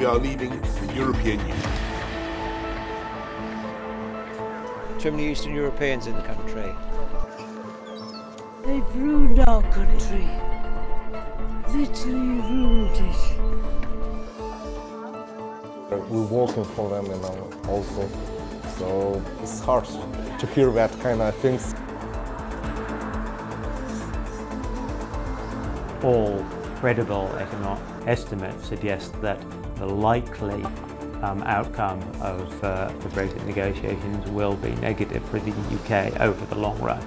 are leaving the European Union. Too many Eastern Europeans in the country. They've ruined our country. Literally ruined it. We're working for them, also. So it's hard to hear that kind of things. All credible economic estimates suggest that the likely outcome of the Brexit negotiations will be negative for the UK over the long run.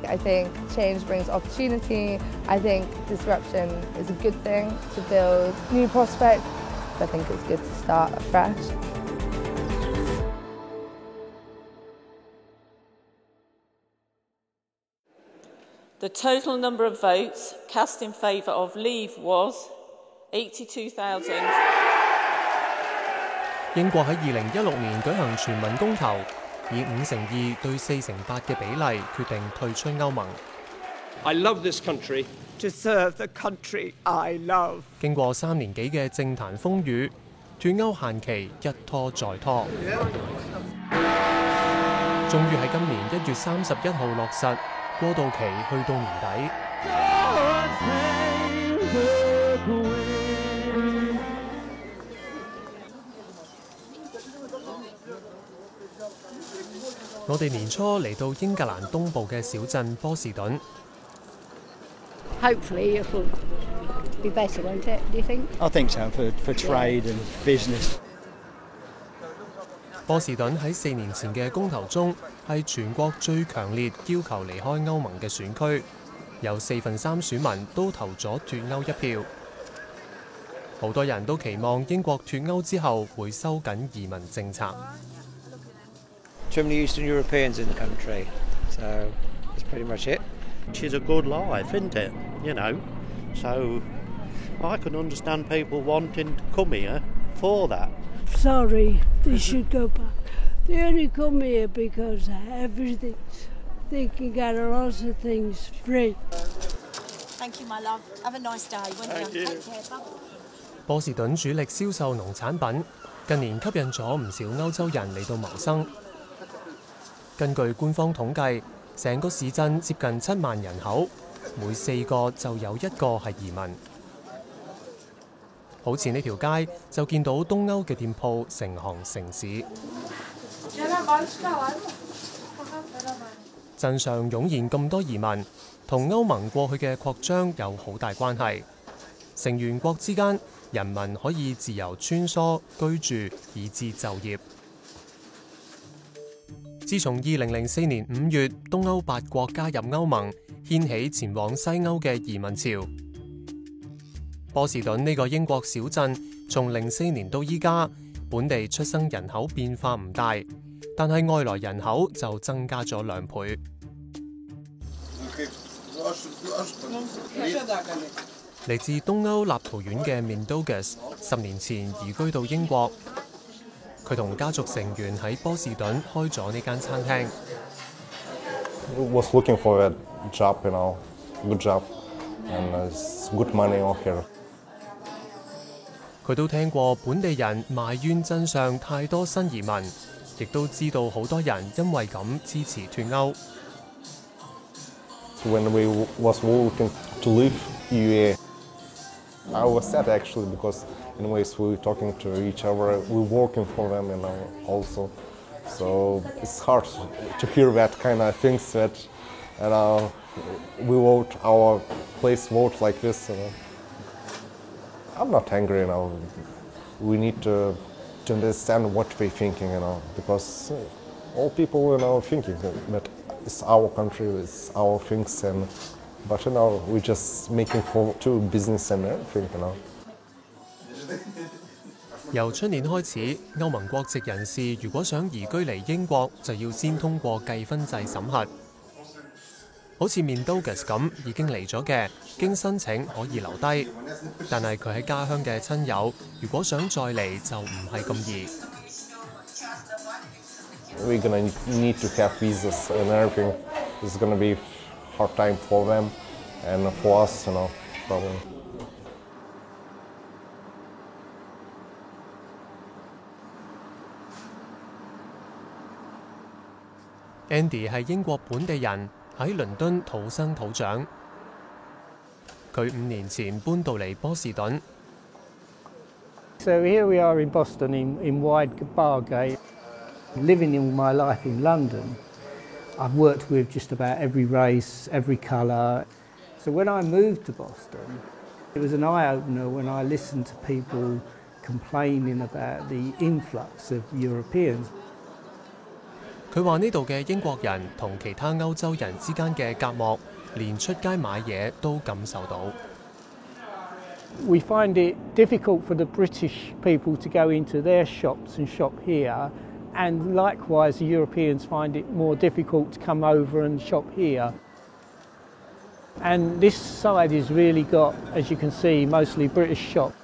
I think change brings opportunity. I think disruption is a good thing to build new prospects. I think it's good to start afresh. The total number of votes cast in favour of leave was 82,000. 英國喺2016年舉行全民公投，以52%對48%嘅比例決定退出歐盟。I love this country. To serve the country I love. 經過3年幾嘅政壇風雨，脱歐限期一拖再拖，終於喺今年1月31號落實。過渡期去到年底，我哋年初嚟到英格蘭東部嘅小鎮波士頓。Hopefully it will be better, won't it? Do you think? I think so for trade and business. 波士頓喺4年前嘅公投中係全國最強烈要求離開歐盟嘅選區，有3/4選民都投咗脱歐一票。好多人都期望英國脱歐之後會收緊移民政策。Too many Eastern Europeans in the country, so that's pretty much it. Which is a good life, isn't it? You know, so I can understand people wanting to come here for that. Sorry, they should go back. They only come here because they can get a lot of things free. Thank you, my love. Have a nice day. Thank you. Take care. Bye. 波士頓主力銷售農產品，近年吸引咗唔少歐洲人嚟到謀生。根據官方統計，成個市鎮接近7萬人口，每4個就有1個係移民。好似呢條街就見到東歐嘅店鋪成行成市。鎮上湧現咁多移民，同歐盟過去嘅擴張有好大關係。成員國之間，人民可以自由穿梭居住，以至就業。自從2004年5月東歐8國加入歐盟，掀起前往西歐嘅移民潮。波士頓呢個英國小鎮，從04年到依家，本地出生人口變化唔大，但係外來人口就增加咗2倍。嚟自東歐立陶宛嘅 Mindaugas 10年前移居到英國，佢同家族成員喺波士頓開咗呢間餐廳。Was looking for a job, good job, and good money on here. 佢都聽過本地人埋怨鎮上太多新移民，亦都知道好多人因為咁支持脱歐。When we was looking to leave EU, I was sad actually because anyways we were talking to each other, we were working for them, also. So it's hard to hear that kind of things that, we vote our place vote like this. I'm not angry, We need to understand what we're thinking, because all people, thinking that it's our country, it's our things, but we're just making for to business and everything, 由出年開始，歐盟國籍人士如果想移居嚟英國，就要先通過計分制審核。好似Mindaugas咁已經嚟咗嘅，經申請可以留低，但係佢喺家鄉嘅親友，如果想再嚟就唔係咁易。We're gonna need to have visas and everything. It's gonna be hard time for them and for us, probably. Andy 係英國本地人，喺倫敦土生土長。佢5年前搬到嚟波士頓。So here we are in Boston in Wide Bargate. Living all my life in London, I've worked with just about every race, every colour. So when I moved to Boston, it was an eye-opener when I listened to people complaining about the influx of Europeans. 佢話呢度嘅英國人同其他歐洲人之間嘅隔膜，連出街買嘢都感受到。We find it difficult for the British people to go into their shops and shop here, and likewise the Europeans find it more difficult to come over and shop here. And this side has really got, as you can see, mostly British shops.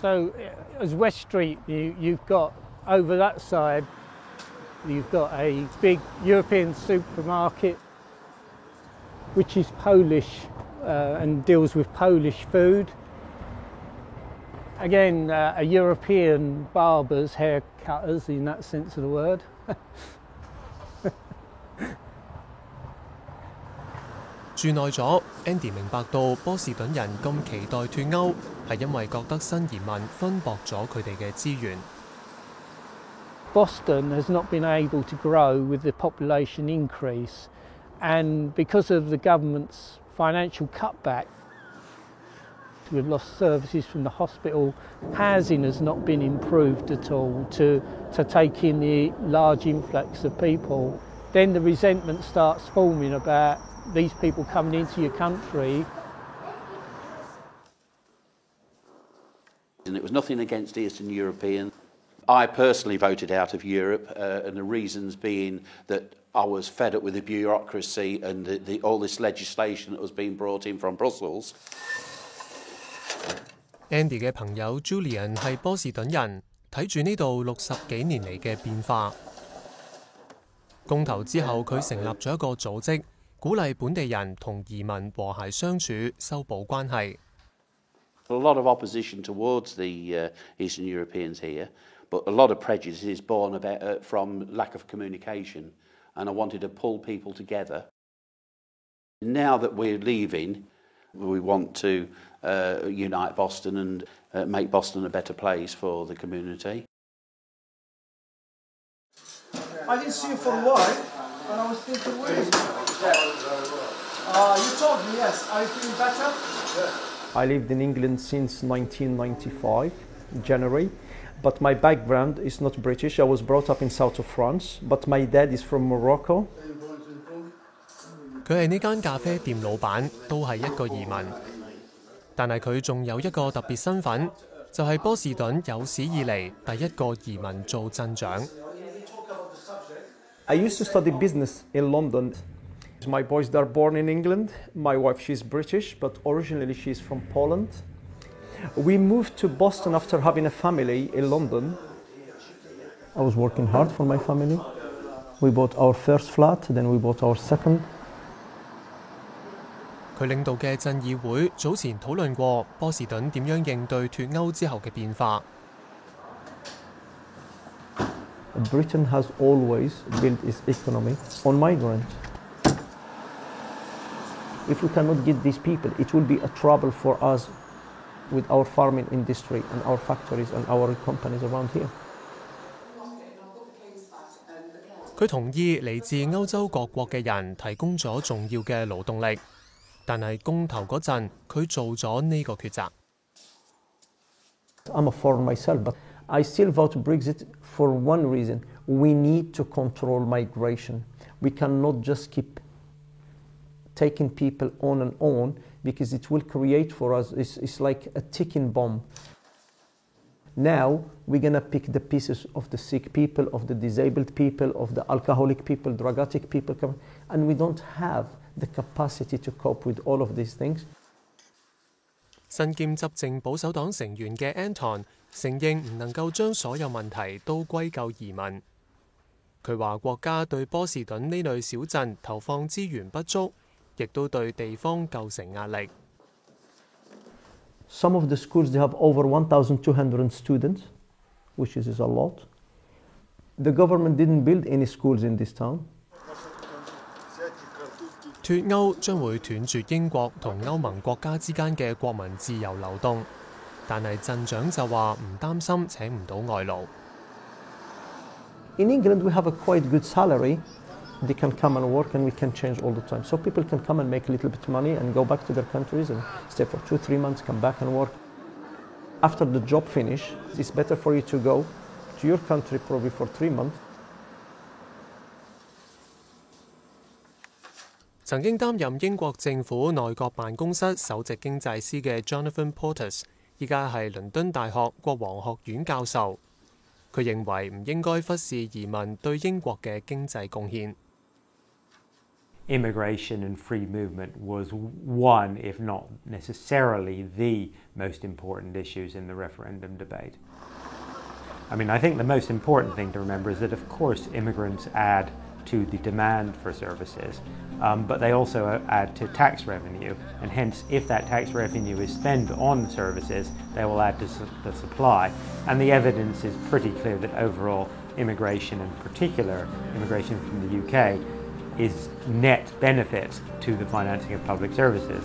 So as West Street, you've got over that side, you've got a big European supermarket, which is Polish and deals with Polish food. Again, a European barbers, hair cutters in that sense of the word. 住耐咗 ，Andy 明白到波士頓人咁期待脱歐，係因為覺得新移民分薄咗佢哋嘅資源。Boston has not been able to grow with the population increase, and because of the government's financial cutback, we've lost services from the hospital. Housing has not been improved at all to take in the large influx of people. Then the resentment starts forming about these people coming into your country. And it was nothing against Eastern European. I personally voted out of Europe, and the reasons being that I was fed up with the bureaucracy and all this legislation that was being brought in from Brussels. Andy 嘅朋友 Julian 係波士頓人，睇住呢度60幾年嚟嘅變化。公投之後，佢成立咗一個組織，鼓勵本地人同移民和諧相處，修補關係。A lot of opposition towards the Eastern Europeans here, but a lot of prejudice is born about, from lack of communication, and I wanted to pull people together. Now that we're leaving, we want to unite Boston and make Boston a better place for the community. I didn't see you for a while, and I was thinking, where is it? You told me, yes. Are you feeling better? I lived in England since 1995, January, but my background is not British. I was brought up in south of France, but my dad is from Morocco. 佢係呢間咖啡店老闆，都係一個移民。但係佢仲有一個特別身份，就係波士頓有史以嚟第一個移民做鎮長。I used to study business in London. My boys are born in England. My wife, she's British, but originally she's from Poland. We moved to Boston after having a family in London. I was working hard for my family. We bought our first flat, then we bought our second. 佢領導嘅鎮議會早前討論過波士頓點樣應對脱歐之後嘅變化。Britain has always built its economy on migrants. If we cannot get these people, it will be a trouble for us with our farming industry and our factories and our companies around here. 佢同意嚟自歐洲各國嘅人提供咗重要嘅勞動力，但係公投嗰陣，佢做咗呢個抉擇。I'm a foreigner myself, but I still vote Brexit for one reason. We need to control migration. We cannot just keep taking people on, because it will create for us, it's like a ticking bomb. Now we're going to pick the pieces of the sick people, of the disabled people, of the alcoholic people, drug addict people, and we don't have the capacity to cope with all of these things. 身兼執政保守黨成員嘅 Anton 承認唔能夠將所有問題都歸咎移民。佢話國家對波士頓呢類小鎮投放資源不足，亦都對地方構成壓力。Some of the schools, they have over 1,200 students. which is a lot. The government didn't build any schools in this town. 脫歐將會斷絕英國同歐盟國家之間嘅國民自由流動，但係鎮長就話唔擔心請唔到外勞。In England, we have a quite good salary. They can come and work, and we can change all the time. So people can come and make a little bit of money and go back to their countries and stay for 2-3 months, come back and work. After the job finish, it's better for you to go to your country probably for 3 months. 曾經擔任英國政府內閣辦公室首席經濟師嘅 Jonathan Portes， 依家係倫敦大學國王學院教授。佢認為唔應該忽視移民對英國嘅經濟貢獻。Immigration and free movement was one, if not necessarily the most important issues in the referendum debate. I mean, I think the most important thing to remember is that, of course, immigrants add to the demand for services, but they also add to tax revenue, and hence, if that tax revenue is spent on services, they will add to the supply. And the evidence is pretty clear that overall immigration, in particular immigration from the UK, is net benefit to the financing of public services.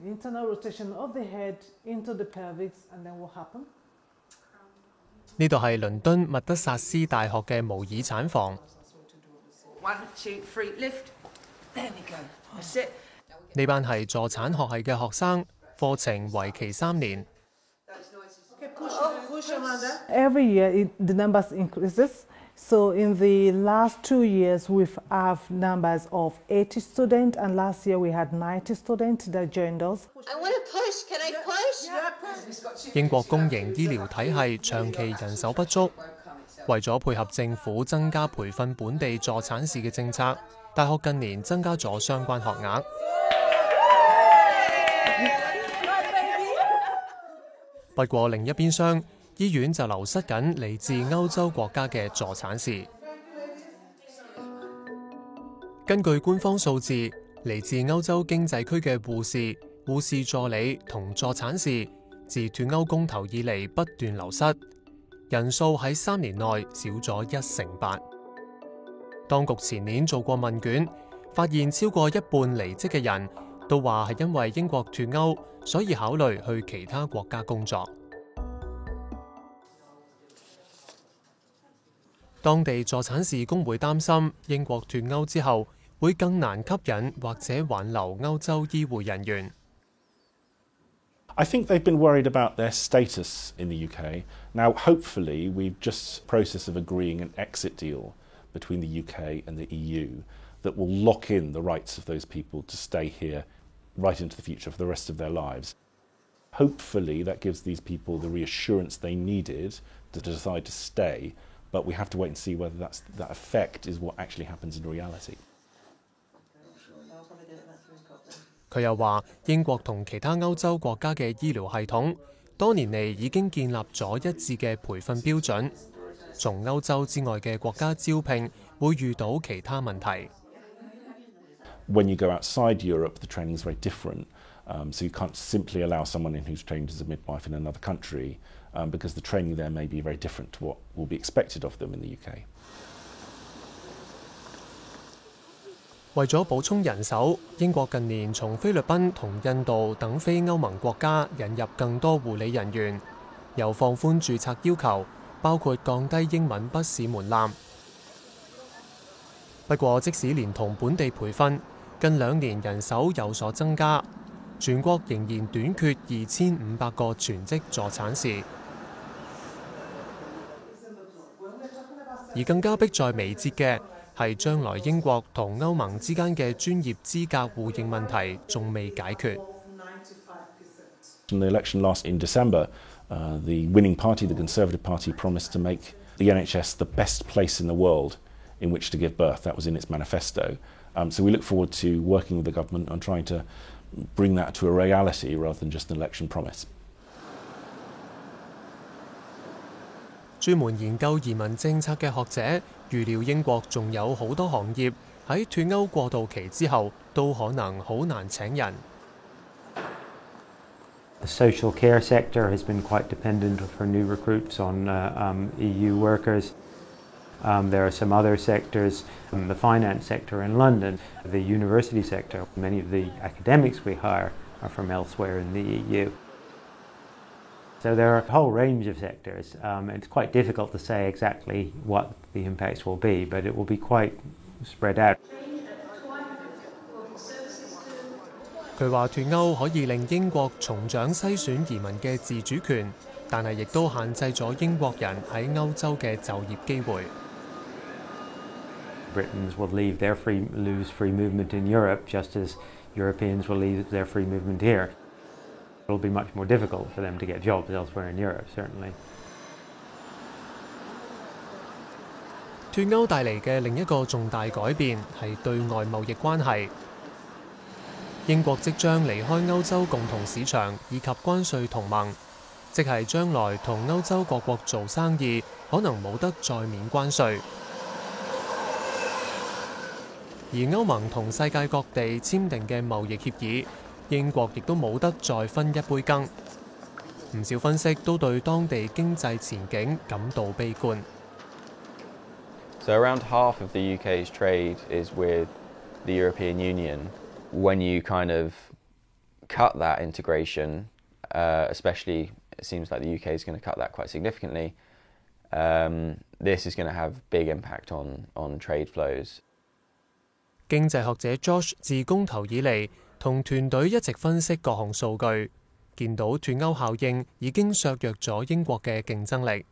Internal rotation of the head into the pelvis, and then what happened? 呢度係倫敦密德薩斯大學嘅模擬產房。1, 2, 3, lift. There we go. That's it. 呢班係助產學系嘅學生，課程為期3年。Every year the numbers increases. So in the last 2 years we have numbers of 80 students, and last year we had 90 students that joined us. I want to push. Can I push? Yeah. 英國公營醫療體系長期人手不足，為咗配合政府增加培訓本地助產士嘅政策，大學近年增加咗相關學額。不過另一邊廂，醫院就流失緊嚟自歐洲國家嘅助產士。根據官方數字，嚟自歐洲經濟區嘅護士、護士助理同助產士，自脫歐公投以嚟不斷流失，人數喺3年內少咗1/8。當局前年做過問卷，發現超過一半離職嘅人都話係因為英國脫歐，所以考慮去其他國家工作。當地助產士工會擔心英國脫歐之後會更難吸引或者挽留歐洲醫護人員。I think they've been worried about their status in the UK. Now, hopefully, we've just process of agreeing an exit deal between the UK and the EU that will lock in the rights of those people to stay here right into the future for the rest of their lives. Hopefully, that gives these people the reassurance they needed to decide to stay, but we have to wait and see whether that effect is what actually happens in reality. 佢又話：英國同其他歐洲國家嘅醫療系統多年嚟已經建立咗一致嘅培訓標準，從歐洲之外嘅國家招聘會遇到其他問題。When you go outside Europe, the training is very different. So you can't simply allow someone in who's trained as a midwife in another country because the training there may be very different to what will be expected of them in the UK. 為咗補充人手，英國近年從菲律賓同印度等非歐盟國家引入更多護理人員，又放寬註冊要求，包括降低英文筆試門檻。不過，即使連同本地培訓，近2年人手有所增加，全國仍然短缺2500個全職助產士。而更加迫在眉睫嘅係將來英國同歐盟之間嘅專業資格互認問題仲未解決。In the election last in December, the winning party, the Conservative Party, promised to make the NHS the best place in the world in which to give birth. That was in its manifesto. So we look forward to working with the government on trying to bring that to a reality rather than just an election promise. 專門研究移民政策嘅學者預料英國仲有好多行業喺脫歐過渡期之後都可能好難請人。The social care sector has been quite dependent for new recruits on EU workers. There are some other sectors, the finance sector in London, the university sector. Many of the academics we hire are from elsewhere in the EU. So there are a whole range of sectors. It's quite difficult to say exactly what the impacts will be, but it will be quite spread out. 佢話脫歐可以令英國重掌篩選移民嘅自主權，但係亦都限制咗英國人喺歐洲嘅就業機會。Britons will lose free movement in Europe, just as Europeans will lose their free movement here. It will be much more difficult for them to get jobs elsewhere in Europe, certainly. 脫歐帶嚟嘅另一個重大改變係對外貿易關係。英國即將離開歐洲共同市場以及關稅同盟，即係將來同歐洲各國做生意可能冇得再免關稅。而歐盟同世界各地簽訂嘅貿易協議，英國亦都冇得再分一杯羹。唔少分析都對當地經濟前景感到悲觀。So around half of the UK's trade is with the European Union. When you kind of cut that integration, especially it seems like the UK is going to cut that quite significantly, this is going to have big impact on trade flows. 經濟學者 Josh 自公投以嚟，同團隊一直分析各項數據，見到脫歐效應已經削弱咗英國嘅競爭力。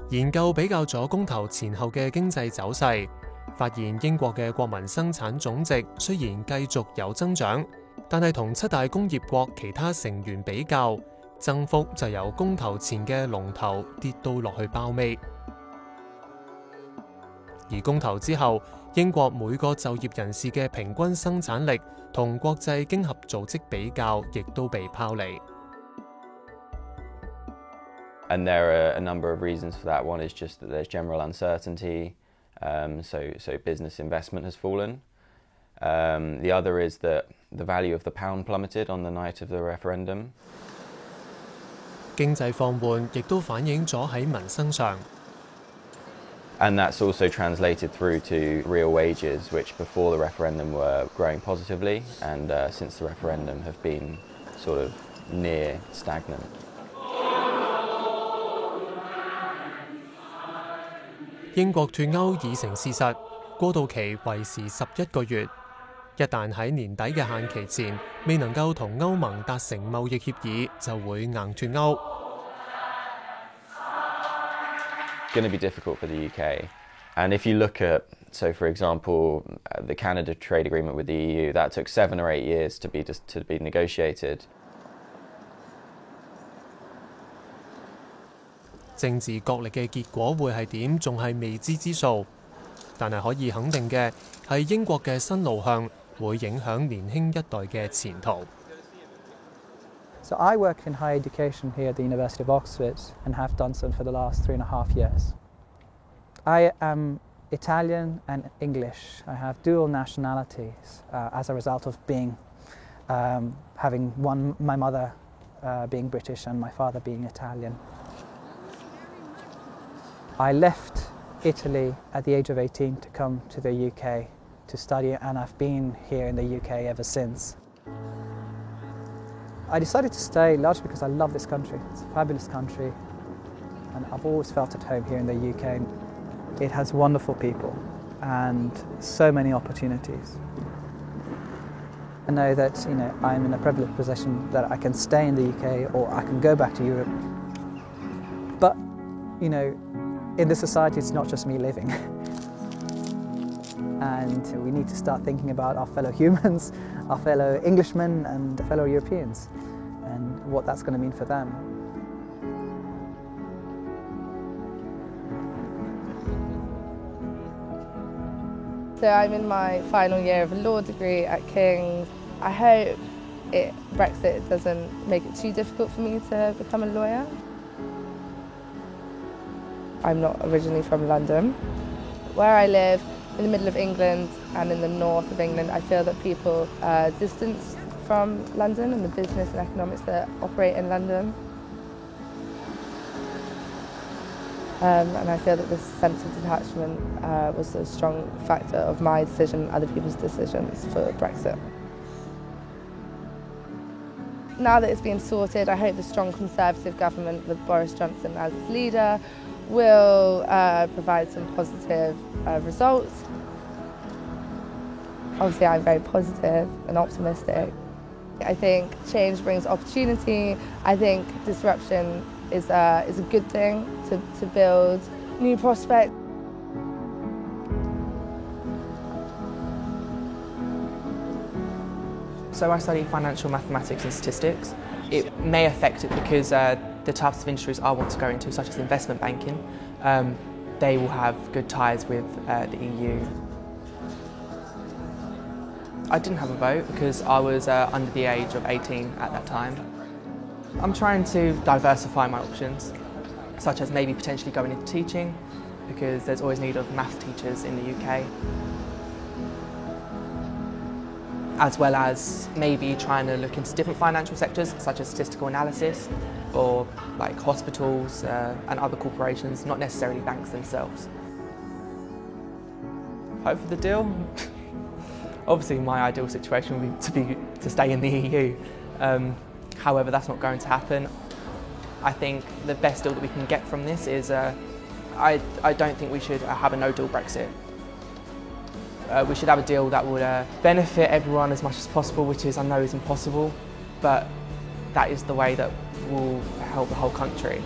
研究比較咗公投前後嘅經濟走勢，發現英國嘅國民生產總值雖然繼續有增長，但係同七大工業國其他成員比較，增幅就由公投前嘅龍頭跌到落去包尾。而公投之後，英國每個就業人士嘅平均生產力同國際經合組織比較，亦都被拋離。And there are a number of reasons for that. One is just that there's general uncertainty, so business investment has fallen. The other is that the value of the pound plummeted on the night of the referendum. 經濟放緩亦都反映咗喺民生上。And that's also translated through to real wages, which before the referendum were growing positively, and since the referendum have been sort of near stagnant. 英國脫歐已成事實，過渡期維持11個月。一旦喺年底嘅限期前未能夠同歐盟達成貿易協議，就會硬脫歐。Going to be difficult for the UK. And if you look at, so for example, the Canada trade agreement with the EU, that took 7 or 8 years to be negotiated. 政治角力嘅結果會係點，仲係未知之數。但係可以肯定嘅係英國嘅新路向會影響年輕一代嘅前途。So I work in higher education here at the University of Oxford and have done so for the last 3.5 years. I am Italian and English. I have dual nationalities as a result of having my mother being British and my father being Italian. I left Italy at the age of 18 to come to the UK to study, and I've been here in the UK ever since. I decided to stay largely because I love this country. It's a fabulous country, and I've always felt at home here in the UK. It has wonderful people and so many opportunities. I know that I'm in a privileged position that I can stay in the UK or I can go back to Europe. But in this society, it's not just me living. And we need to start thinking about our fellow humans, our fellow Englishmen and fellow Europeans, and what that's going to mean for them. So I'm in my final year of a law degree at King's. I hope Brexit doesn't make it too difficult for me to become a lawyer. I'm not originally from London. Where I live, in the middle of England and in the north of England, I feel that people are distanced from London and the business and economics that operate in London. And I feel that this sense of detachment was a strong factor of my decision and other people's decisions for Brexit. Now that it's been sorted, I hope the strong Conservative government with Boris Johnson as its leader will provide some positive results. Obviously, I'm very positive and optimistic. I think change brings opportunity. I think disruption is a good thing to build new prospects. So I study financial mathematics and statistics. It may affect it because the types of industries I want to go into, such as investment banking, they will have good ties with the EU. I didn't have a vote because I was under the age of 18 at that time. I'm trying to diversify my options, such as maybe potentially going into teaching, because there's always need of maths teachers in the UK. As well as maybe trying to look into different financial sectors, such as statistical analysis, or like hospitals and other corporations, not necessarily banks themselves. Hope for the deal? Obviously my ideal situation would be to stay in the EU. However, that's not going to happen. I think the best deal that we can get from this is, I don't think we should have a no-deal Brexit. We should have a deal that would benefit everyone as much as possible, which I know is impossible, but that is the way that will help the whole country.